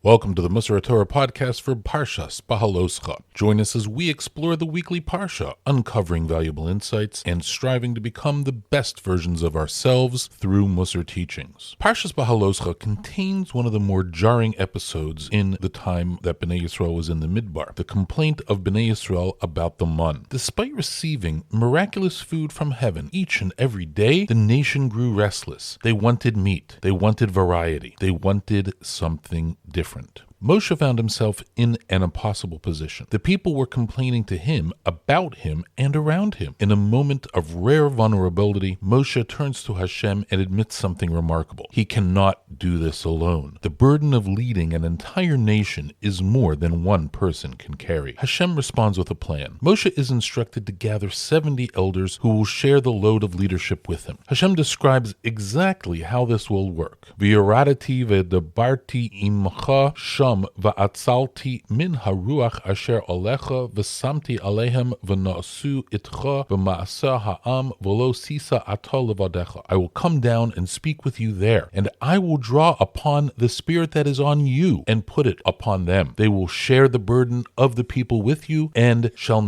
Welcome to the Torah podcast for Parshas Beha'aloscha. Join us as we explore the weekly Parsha, uncovering valuable insights and striving to become the best versions of ourselves through Musar teachings. Parshas Beha'aloscha contains one of the more jarring episodes in the time that Beni Yisroel was in the Midbar, the complaint of Beni Yisroel about the man. Despite receiving miraculous food from heaven each and every day, the nation grew restless. They wanted meat. They wanted variety. They wanted something different. Moshe found himself in an impossible position. The people were complaining to him, about him, and around him. In a moment of rare vulnerability, Moshe turns to Hashem and admits something remarkable. He cannot do this alone. The burden of leading an entire nation is more than one person can carry. Hashem responds with a plan. Moshe is instructed to gather 70 elders who will share the load of leadership with him. Hashem describes exactly how this will work. V'yoradati v'dabarti imcha va'atzalti min haruach asher alecha v'samti alehem v'na'asu itcha v'ma'aseh ha'am v'lo sisa atol levadecha. I will come down and speak with you there, and I will draw upon the spirit that is on you and put it upon them. They will share the burden of the people with you, and you shall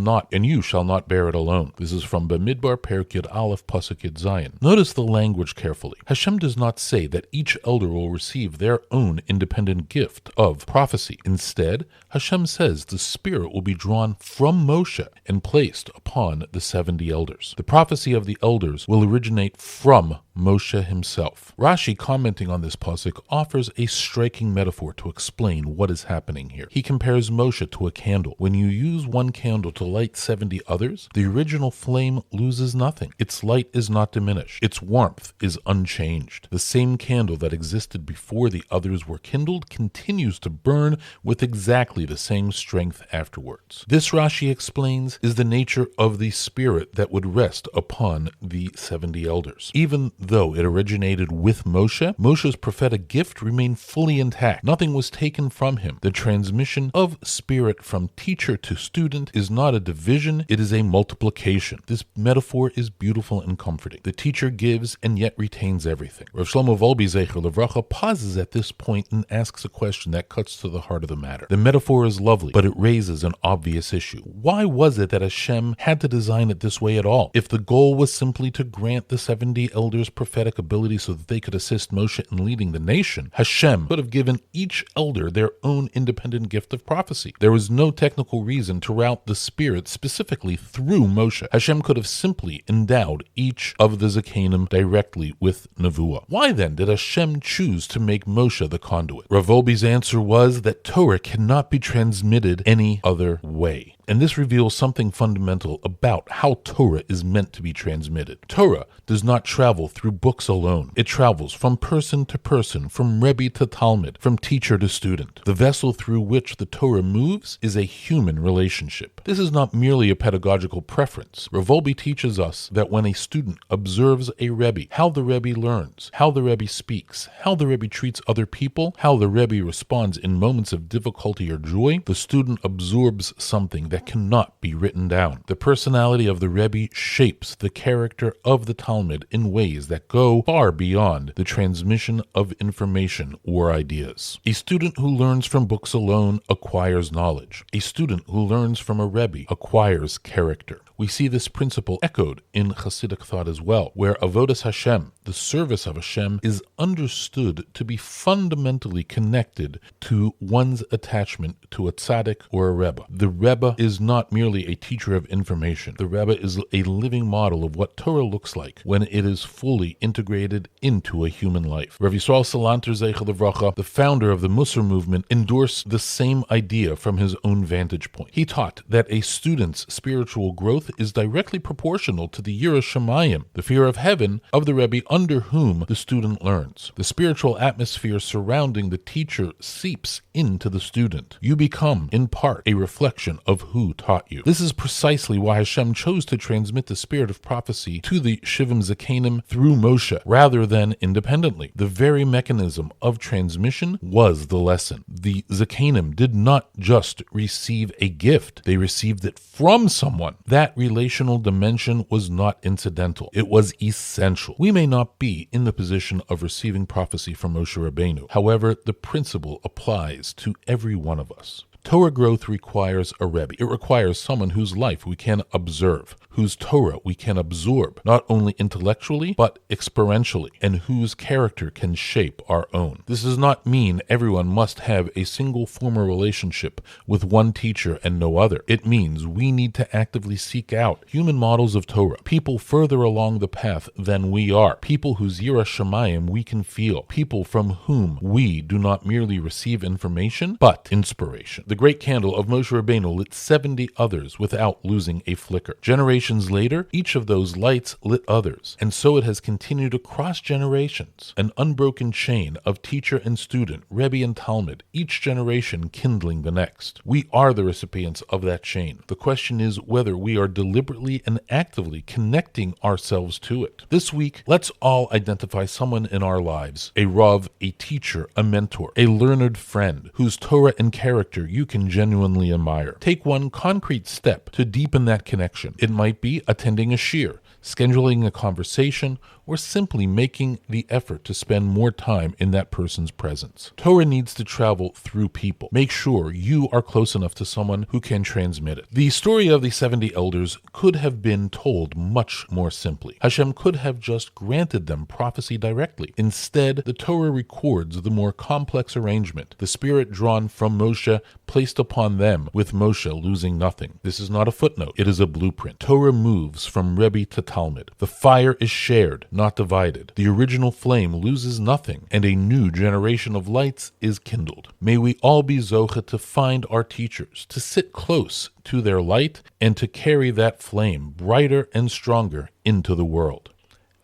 not bear it alone. This is from Bamidbar, Perek Yud Aleph, Pasuk Yud Zayin. Notice the language carefully. Hashem does not say that each elder will receive their own independent gift of prophecy. Instead, Hashem says the Spirit will be drawn from Moshe and placed upon the 70 elders. The prophecy of the elders will originate from Moshe himself. Rashi, commenting on this pasuk, offers a striking metaphor to explain what is happening here. He compares Moshe to a candle. When you use one candle to light 70 others, the original flame loses nothing. Its light is not diminished. Its warmth is unchanged. The same candle that existed before the others were kindled continues to burn with exactly the same strength afterwards. This, Rashi explains, is the nature of the Spirit that would rest upon the 70 elders. Even though it originated with Moshe, Moshe's prophetic gift remained fully intact. Nothing was taken from him. The transmission of Spirit from teacher to student is not a division, it is a multiplication. This metaphor is beautiful and comforting. The teacher gives and yet retains everything. Rav Shlomo Wolbe Zecher Levracha pauses at this point and asks a question that cuts to the heart of the matter. The metaphor is lovely, but it raises an obvious issue. Why was it that Hashem had to design it this way at all? If the goal was simply to grant the 70 elders prophetic ability so that they could assist Moshe in leading the nation, Hashem could have given each elder their own independent gift of prophecy. There was no technical reason to route the Spirit specifically through Moshe. Hashem could have simply endowed each of the Zakanim directly with Nevuah. Why then did Hashem choose to make Moshe the conduit? Rav Wolbe's answer was that Torah cannot be transmitted any other way. And this reveals something fundamental about how Torah is meant to be transmitted. Torah does not travel through books alone. It travels from person to person, from rebbe to talmid, from teacher to student. The vessel through which the Torah moves is a human relationship. This is not merely a pedagogical preference. Rav Wolbe teaches us that when a student observes a rebbe, how the rebbe learns, how the rebbe speaks, how the rebbe treats other people, how the rebbe responds in moments of difficulty or joy, the student absorbs something that cannot be written down. The personality of the rebbe shapes the character of the talmid in ways that go far beyond the transmission of information or ideas. A student who learns from books alone acquires knowledge. A student who learns from a rebbe acquires character. We see this principle echoed in Hasidic thought as well, where avodas Hashem, the service of Hashem, is understood to be fundamentally connected to one's attachment to a tzaddik or a rebbe. The rebbe is not merely a teacher of information. The rebbe is a living model of what Torah looks like when it is fully integrated into a human life. Rav Yisrael Salanter Zeichel Levracha, the founder of the Musar movement, endorsed the same idea from his own vantage point. He taught that a student's spiritual growth is directly proportional to the Yiras Shamayim, the fear of heaven, of the rebbe under whom the student learns. The spiritual atmosphere surrounding the teacher seeps into the student. You become, in part, a reflection of who taught you. This is precisely why Hashem chose to transmit the spirit of prophecy to the Shivim Zakanim through Moshe, rather than independently. The very mechanism of transmission was the lesson. The Zakanim did not just receive a gift, they received it from someone. That relational dimension was not incidental. It was essential. We may not be in the position of receiving prophecy from Moshe Rabbeinu. However, the principle applies to every one of us. Torah growth requires a rebbe. It requires someone whose life we can observe, whose Torah we can absorb, not only intellectually, but experientially, and whose character can shape our own. This does not mean everyone must have a single formal relationship with one teacher and no other. It means we need to actively seek out human models of Torah, people further along the path than we are, people whose Yirah Shamayim we can feel, people from whom we do not merely receive information, but inspiration. The great candle of Moshe Rabbeinu lit 70 others without losing a flicker. Generations later, each of those lights lit others, and so it has continued across generations, an unbroken chain of teacher and student, rebbe and talmid, each generation kindling the next. We are the recipients of that chain. The question is whether we are deliberately and actively connecting ourselves to it. This week, let's all identify someone in our lives, a Rav, a teacher, a mentor, a learned friend, whose Torah and character you can genuinely admire. Take one concrete step to deepen that connection. It might be attending a shir, scheduling a conversation, or simply making the effort to spend more time in that person's presence. Torah needs to travel through people. Make sure you are close enough to someone who can transmit it. The story of the 70 elders could have been told much more simply. Hashem could have just granted them prophecy directly. Instead, the Torah records the more complex arrangement, the spirit drawn from Moshe placed upon them, with Moshe losing nothing. This is not a footnote, it is a blueprint. Torah moves from rebbe to talmid. The fire is shared, not divided. The original flame loses nothing, and a new generation of lights is kindled. May we all be zocheh to find our teachers, to sit close to their light, and to carry that flame brighter and stronger into the world.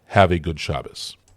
Have a good Shabbos.